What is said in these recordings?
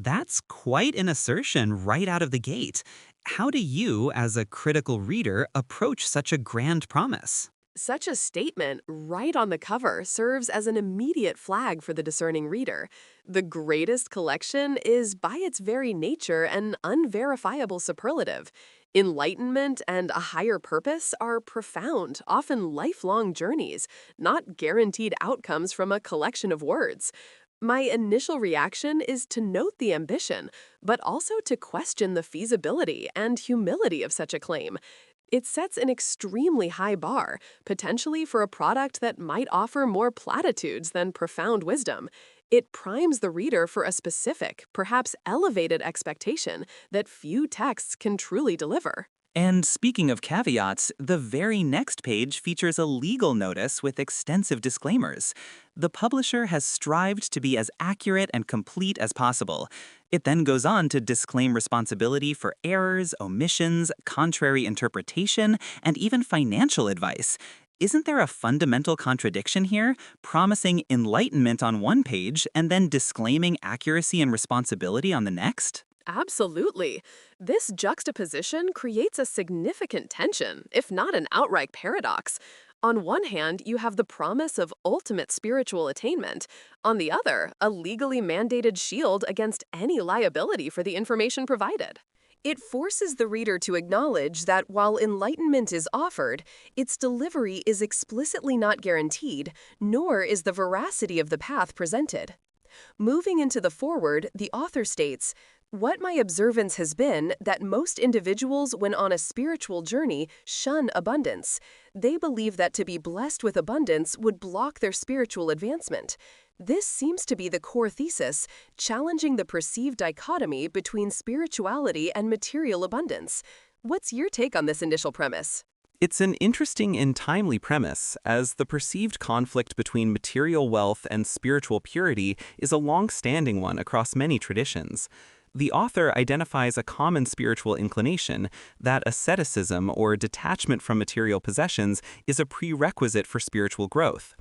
That's quite an assertion right out of the gate. How do you, as a critical reader, approach such a grand promise? Such a statement right on the cover serves as an immediate flag for the discerning reader. The greatest collection is, by its very nature, an unverifiable superlative. Enlightenment and a higher purpose are profound, often lifelong journeys, not guaranteed outcomes from a collection of words. My initial reaction is to note the ambition, but also to question the feasibility and humility of such a claim. It sets an extremely high bar, potentially for a product that might offer more platitudes than profound wisdom. It primes the reader for a specific, perhaps elevated expectation that few texts can truly deliver. And speaking of caveats, the very next page features a legal notice with extensive disclaimers. The publisher has strived to be as accurate and complete as possible. It then goes on to disclaim responsibility for errors, omissions, contrary interpretation, and even financial advice. Isn't there a fundamental contradiction here, promising enlightenment on one page and then disclaiming accuracy and responsibility on the next? Absolutely. This juxtaposition creates a significant tension, if not an outright paradox. On one hand, you have the promise of ultimate spiritual attainment. On the other, a legally mandated shield against any liability for the information provided. It forces the reader to acknowledge that while enlightenment is offered, its delivery is explicitly not guaranteed, nor is the veracity of the path presented. Moving into the foreword, the author states, "What my observance has been that most individuals, when on a spiritual journey, shun abundance. They believe that to be blessed with abundance would block their spiritual advancement. This seems to be the core thesis, challenging the perceived dichotomy between spirituality and material abundance." What's your take on this initial premise? It's an interesting and timely premise, as the perceived conflict between material wealth and spiritual purity is a long-standing one across many traditions. The author identifies a common spiritual inclination that asceticism or detachment from material possessions is a prerequisite for spiritual growth.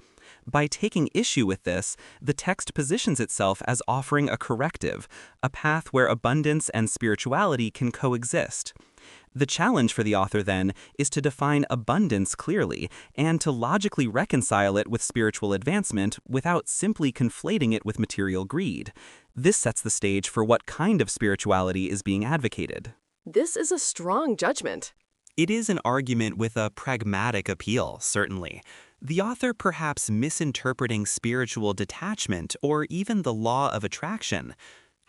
By taking issue with this, the text positions itself as offering a corrective, a path where abundance and spirituality can coexist. The challenge for the author, then, is to define abundance clearly and to logically reconcile it with spiritual advancement without simply conflating it with material greed. This sets the stage for what kind of spirituality is being advocated. This is a strong judgment. It is an argument with a pragmatic appeal, certainly. The author perhaps misinterpreting spiritual detachment or even the law of attraction.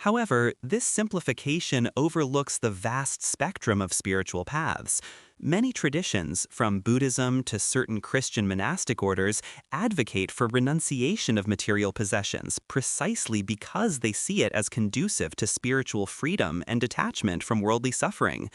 However, this simplification overlooks the vast spectrum of spiritual paths. Many traditions, from Buddhism to certain Christian monastic orders, advocate for renunciation of material possessions precisely because they see it as conducive to spiritual freedom and detachment from worldly suffering.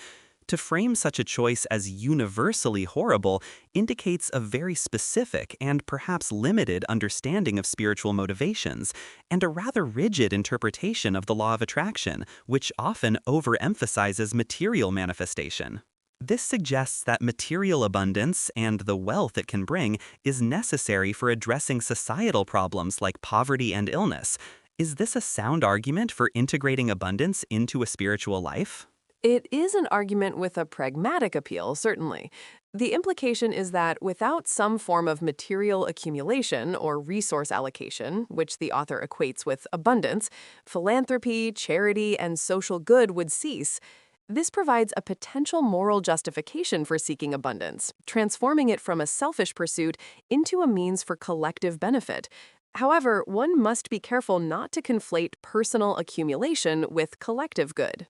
To frame such a choice as universally horrible indicates a very specific and perhaps limited understanding of spiritual motivations, and a rather rigid interpretation of the law of attraction, which often overemphasizes material manifestation. This suggests that material abundance and the wealth it can bring is necessary for addressing societal problems like poverty and illness. Is this a sound argument for integrating abundance into a spiritual life? It is an argument with a pragmatic appeal, certainly. The implication is that without some form of material accumulation or resource allocation, which the author equates with abundance, philanthropy, charity, and social good would cease. This provides a potential moral justification for seeking abundance, transforming it from a selfish pursuit into a means for collective benefit. However, one must be careful not to conflate personal accumulation with collective good.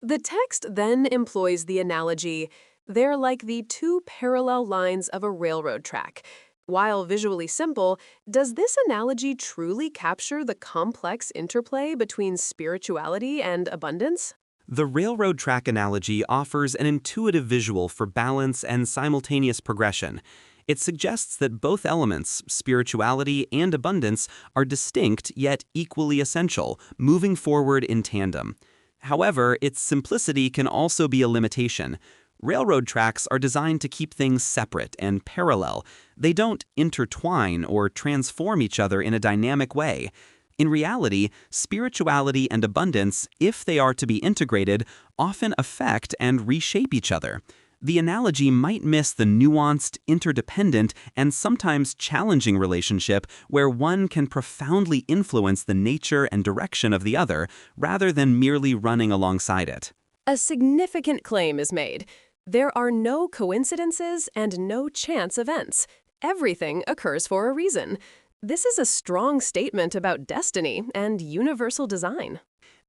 The text then employs the analogy, "They're like the two parallel lines of a railroad track." While visually simple, does this analogy truly capture the complex interplay between spirituality and abundance? The railroad track analogy offers an intuitive visual for balance and simultaneous progression. It suggests that both elements, spirituality and abundance, are distinct yet equally essential, moving forward in tandem. However, its simplicity can also be a limitation. Railroad tracks are designed to keep things separate and parallel. They don't intertwine or transform each other in a dynamic way. In reality, spirituality and abundance, if they are to be integrated, often affect and reshape each other. The analogy might miss the nuanced, interdependent, and sometimes challenging relationship where one can profoundly influence the nature and direction of the other, rather than merely running alongside it. A significant claim is made. There are no coincidences and no chance events. Everything occurs for a reason. This is a strong statement about destiny and universal design.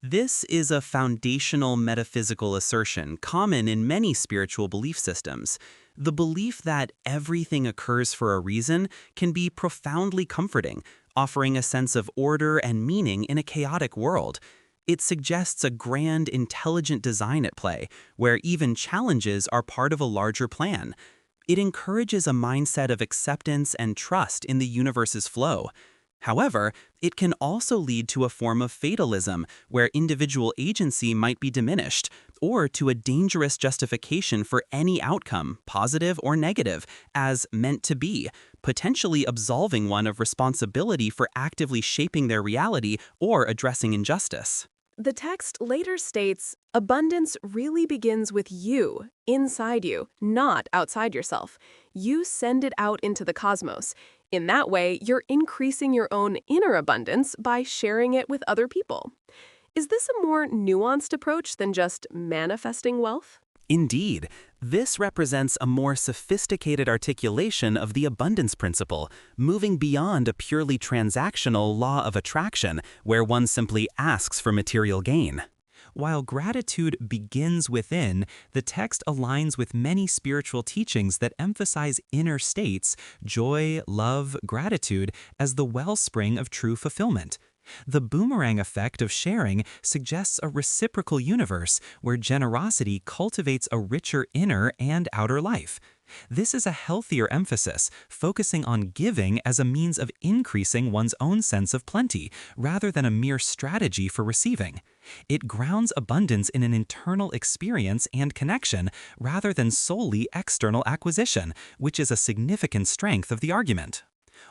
This is a foundational metaphysical assertion common in many spiritual belief systems. The belief that everything occurs for a reason can be profoundly comforting, offering a sense of order and meaning in a chaotic world. It suggests a grand, intelligent design at play, where even challenges are part of a larger plan. It encourages a mindset of acceptance and trust in the universe's flow. However, it can also lead to a form of fatalism, where individual agency might be diminished, or to a dangerous justification for any outcome, positive or negative, as meant to be, potentially absolving one of responsibility for actively shaping their reality or addressing injustice. The text later states, abundance really begins with you, inside you, not outside yourself. You send it out into the cosmos. In that way, you're increasing your own inner abundance by sharing it with other people. Is this a more nuanced approach than just manifesting wealth? Indeed, this represents a more sophisticated articulation of the abundance principle, moving beyond a purely transactional law of attraction where one simply asks for material gain. While gratitude begins within, the text aligns with many spiritual teachings that emphasize inner states, joy, love, gratitude, as the wellspring of true fulfillment. The boomerang effect of sharing suggests a reciprocal universe where generosity cultivates a richer inner and outer life. This is a healthier emphasis, focusing on giving as a means of increasing one's own sense of plenty, rather than a mere strategy for receiving. It grounds abundance in an internal experience and connection, rather than solely external acquisition, which is a significant strength of the argument.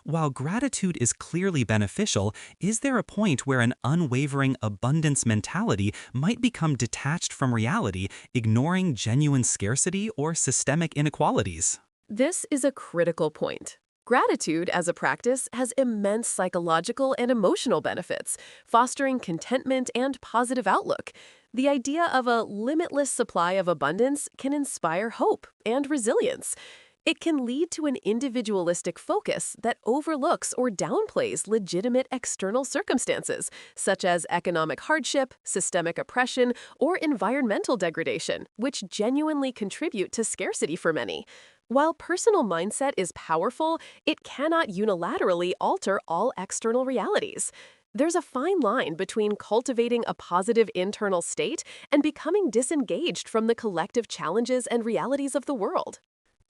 While gratitude is clearly beneficial, is there a point where an unwavering abundance mentality might become detached from reality, ignoring genuine scarcity or systemic inequalities? This is a critical point. Gratitude as a practice has immense psychological and emotional benefits, fostering contentment and positive outlook. The idea of a limitless supply of abundance can inspire hope and resilience. It can lead to an individualistic focus that overlooks or downplays legitimate external circumstances, such as economic hardship, systemic oppression, or environmental degradation, which genuinely contribute to scarcity for many. While personal mindset is powerful, it cannot unilaterally alter all external realities. There's a fine line between cultivating a positive internal state and becoming disengaged from the collective challenges and realities of the world.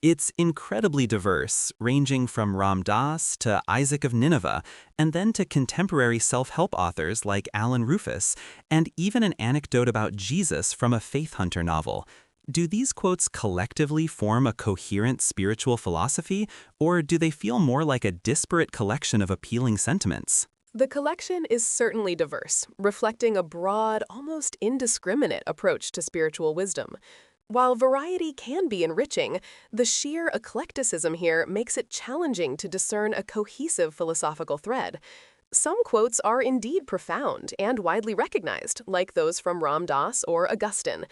It's incredibly diverse, ranging from Ram Dass to Isaac of Nineveh, and then to contemporary self-help authors like Alan Rufus, and even an anecdote about Jesus from a faith hunter novel. Do these quotes collectively form a coherent spiritual philosophy, or do they feel more like a disparate collection of appealing sentiments? The collection is certainly diverse, reflecting a broad, almost indiscriminate approach to spiritual wisdom. While variety can be enriching, the sheer eclecticism here makes it challenging to discern a cohesive philosophical thread. Some quotes are indeed profound and widely recognized, like those from Ram Dass or Augustine.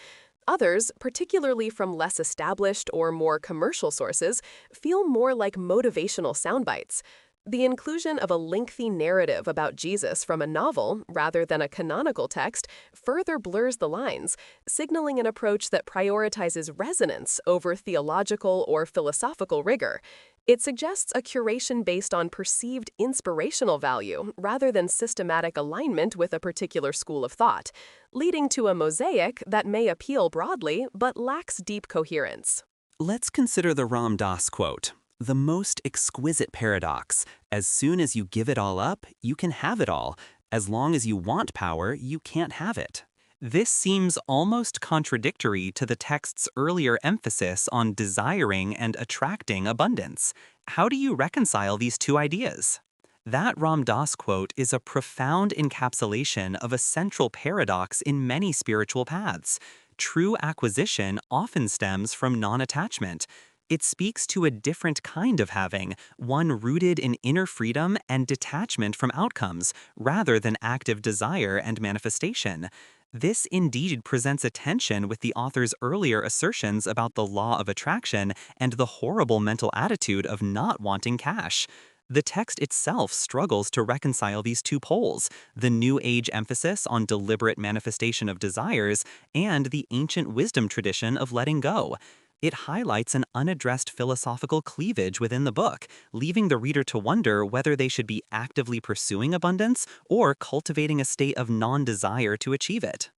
Others, particularly from less established or more commercial sources, feel more like motivational soundbites. The inclusion of a lengthy narrative about Jesus from a novel, rather than a canonical text, further blurs the lines, signaling an approach that prioritizes resonance over theological or philosophical rigor. It suggests a curation based on perceived inspirational value rather than systematic alignment with a particular school of thought, leading to a mosaic that may appeal broadly but lacks deep coherence. Let's consider the Ram Dass quote. The most exquisite paradox. As soon as you give it all up, you can have it all. As long as you want power, you can't have it. This seems almost contradictory to the text's earlier emphasis on desiring and attracting abundance. How do you reconcile these two ideas? That Ram Dass quote is a profound encapsulation of a central paradox in many spiritual paths. True acquisition often stems from non-attachment. It speaks to a different kind of having, one rooted in inner freedom and detachment from outcomes, rather than active desire and manifestation. This indeed presents a tension with the author's earlier assertions about the law of attraction and the horrible mental attitude of not wanting cash. The text itself struggles to reconcile these two poles, the New Age emphasis on deliberate manifestation of desires and the ancient wisdom tradition of letting go. It highlights an unaddressed philosophical cleavage within the book, leaving the reader to wonder whether they should be actively pursuing abundance or cultivating a state of non-desire to achieve it.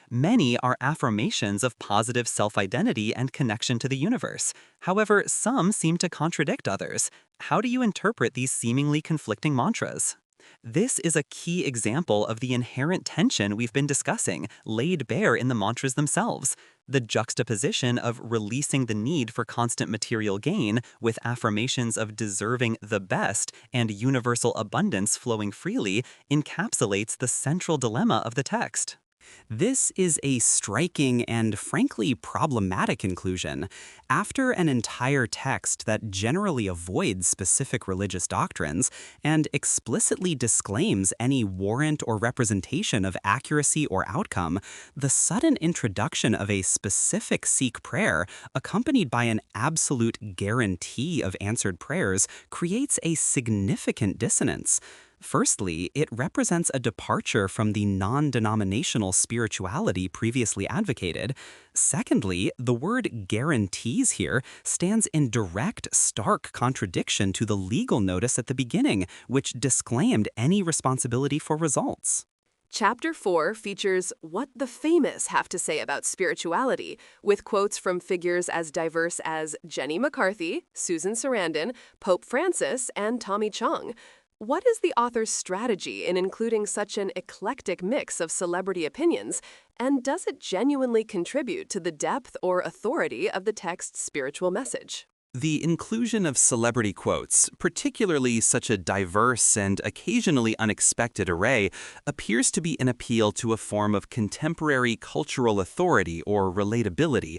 Many are affirmations of positive self-identity and connection to the universe. However, some seem to contradict others. How do you interpret these seemingly conflicting mantras? This is a key example of the inherent tension we've been discussing, laid bare in the mantras themselves. The juxtaposition of releasing the need for constant material gain with affirmations of deserving the best and universal abundance flowing freely encapsulates the central dilemma of the text. This is a striking and frankly problematic conclusion. After an entire text that generally avoids specific religious doctrines and explicitly disclaims any warrant or representation of accuracy or outcome, the sudden introduction of a specific Sikh prayer, accompanied by an absolute guarantee of answered prayers, creates a significant dissonance. Firstly, it represents a departure from the non-denominational spirituality previously advocated. Secondly, the word guarantees here stands in direct, stark contradiction to the legal notice at the beginning, which disclaimed any responsibility for results. Chapter 4 features what the famous have to say about spirituality, with quotes from figures as diverse as Jenny McCarthy, Susan Sarandon, Pope Francis, and Tommy Chong. What is the author's strategy in including such an eclectic mix of celebrity opinions, and does it genuinely contribute to the depth or authority of the text's spiritual message? The inclusion of celebrity quotes, particularly such a diverse and occasionally unexpected array, appears to be an appeal to a form of contemporary cultural authority or relatability.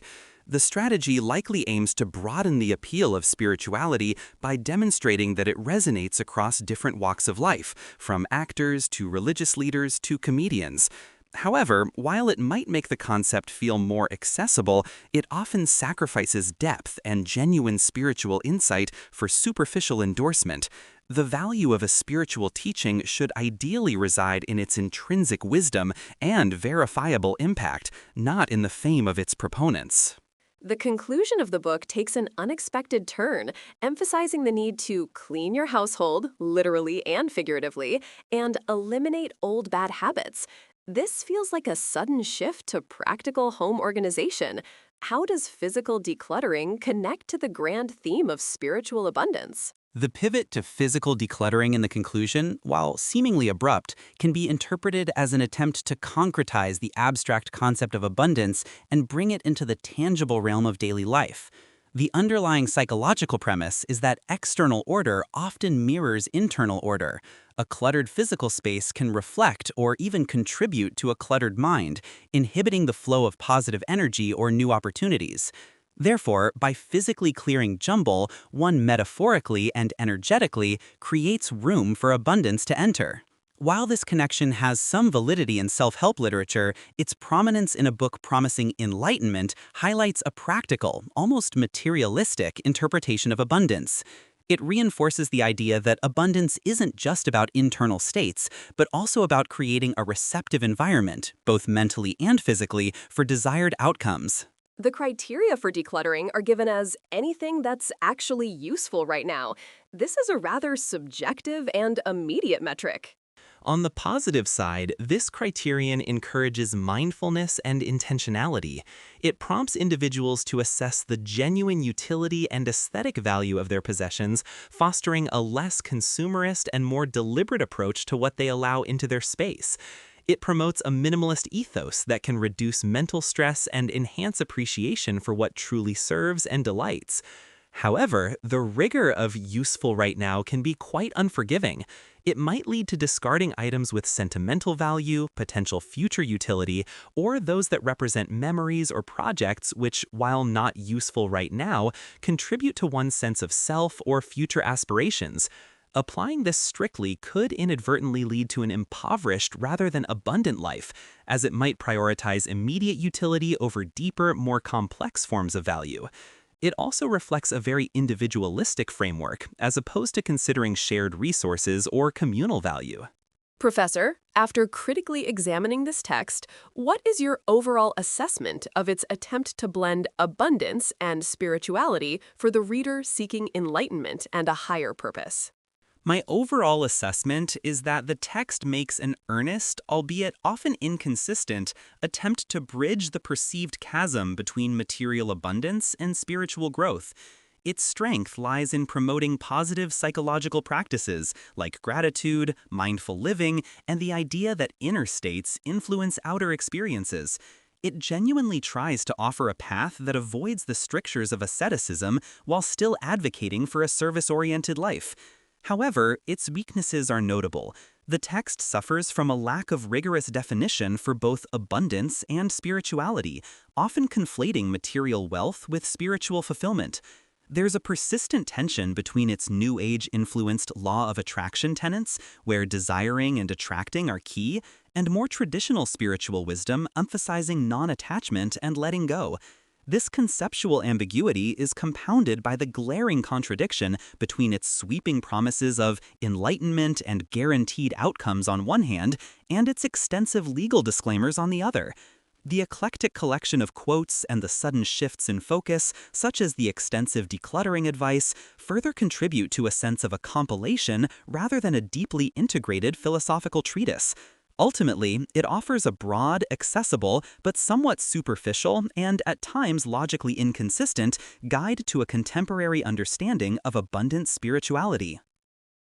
The strategy likely aims to broaden the appeal of spirituality by demonstrating that it resonates across different walks of life, from actors to religious leaders to comedians. However, while it might make the concept feel more accessible, it often sacrifices depth and genuine spiritual insight for superficial endorsement. The value of a spiritual teaching should ideally reside in its intrinsic wisdom and verifiable impact, not in the fame of its proponents. The conclusion of the book takes an unexpected turn, emphasizing the need to clean your household, literally and figuratively, and eliminate old bad habits. This feels like a sudden shift to practical home organization. How does physical decluttering connect to the grand theme of spiritual abundance? The pivot to physical decluttering in the conclusion, while seemingly abrupt, can be interpreted as an attempt to concretize the abstract concept of abundance and bring it into the tangible realm of daily life. The underlying psychological premise is that external order often mirrors internal order. A cluttered physical space can reflect or even contribute to a cluttered mind, inhibiting the flow of positive energy or new opportunities. Therefore, by physically clearing jumble, one metaphorically and energetically creates room for abundance to enter. While this connection has some validity in self-help literature, its prominence in a book promising enlightenment highlights a practical, almost materialistic interpretation of abundance. It reinforces the idea that abundance isn't just about internal states, but also about creating a receptive environment, both mentally and physically, for desired outcomes. The criteria for decluttering are given as anything that's actually useful right now. This is a rather subjective and immediate metric. On the positive side, this criterion encourages mindfulness and intentionality. It prompts individuals to assess the genuine utility and aesthetic value of their possessions, fostering a less consumerist and more deliberate approach to what they allow into their space. It promotes a minimalist ethos that can reduce mental stress and enhance appreciation for what truly serves and delights. However, the rigor of useful right now can be quite unforgiving. It might lead to discarding items with sentimental value, potential future utility, or those that represent memories or projects which, while not useful right now, contribute to one's sense of self or future aspirations. Applying this strictly could inadvertently lead to an impoverished rather than abundant life, as it might prioritize immediate utility over deeper, more complex forms of value. It also reflects a very individualistic framework, as opposed to considering shared resources or communal value. Professor, after critically examining this text, what is your overall assessment of its attempt to blend abundance and spirituality for the reader seeking enlightenment and a higher purpose? My overall assessment is that the text makes an earnest, albeit often inconsistent, attempt to bridge the perceived chasm between material abundance and spiritual growth. Its strength lies in promoting positive psychological practices like gratitude, mindful living, and the idea that inner states influence outer experiences. It genuinely tries to offer a path that avoids the strictures of asceticism while still advocating for a service-oriented life. However, its weaknesses are notable. The text suffers from a lack of rigorous definition for both abundance and spirituality, often conflating material wealth with spiritual fulfillment. There's a persistent tension between its New Age-influenced law of attraction tenets, where desiring and attracting are key, and more traditional spiritual wisdom emphasizing non-attachment and letting go. This conceptual ambiguity is compounded by the glaring contradiction between its sweeping promises of enlightenment and guaranteed outcomes on one hand, and its extensive legal disclaimers on the other. The eclectic collection of quotes and the sudden shifts in focus, such as the extensive decluttering advice, further contribute to a sense of a compilation rather than a deeply integrated philosophical treatise. Ultimately, it offers a broad, accessible, but somewhat superficial and at times logically inconsistent guide to a contemporary understanding of abundant spirituality.